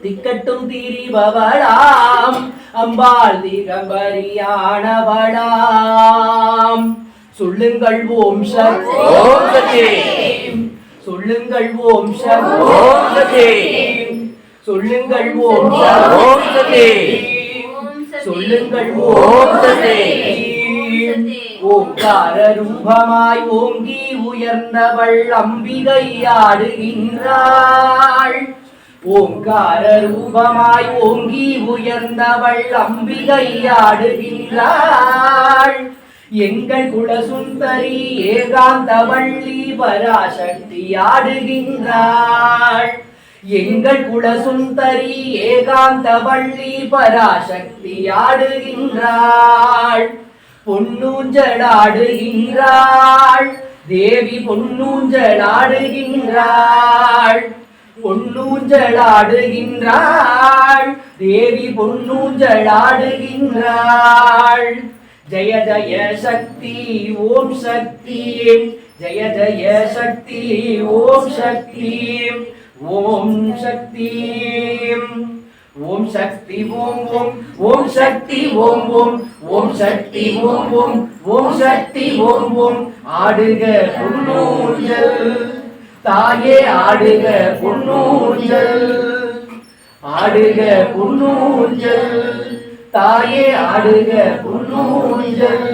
திக்கட்டும் திரிபவளாம் அம்பாள் திகம்பரியானவளாம். சொல்லுங்கள் ஓம் சக்தி, சொல்லுங்கள் ஓம் சக்தி, சொல்லுங்கள் ஓம் சக்தி, சொல்லுங்கள் ஓம் சக்தி. ஓங்கார ரூபமாய் ஓங்கி உயர்ந்தவள் அம்பிகை ஆடுகின்றாள். ஓங்கார ரூபமாய் ஓங்கி உயர்ந்தவள் அம்பிகை ஆடுகின்றாள். எங்கள் குலசுந்தரி ஏகாந்தவள்ளி பராசக்தி ஆடுகின்றாள். எங்கள் குலசுந்தரி ஏகாந்தவள்ளி பராசக்தி ஆடுகின்றாள். பொன்னூஞ்சலாடுகின்றாள் தேவி, பொன்னூஞ்சலாடுகின்றாள். பொன்னூஞ்சலாடுகின்றாள் தேவி, பொன்னூஞ்சலாடுகின்றாள். ஜய ஜய சக்தி ஓம் சக்தி, ஜய ஜய சக்தி ஓம் சக்தி, ஓம் சக்தி, ஓம் சக்தி, ஓம் ஓம், ஓம் சக்தி, ஓம் ஓம், ஓம் சக்தி, ஓம் ஓம், ஓம் சக்தி, ஓம் ஓம். ஆடுக பொன்னூஞ்சல் தாயே, ஆடுக பொன்னூஞ்சல், ஆடுக பொன்னூஞ்சல் தாயே, ஆடுக பொன்னூஞ்சல்.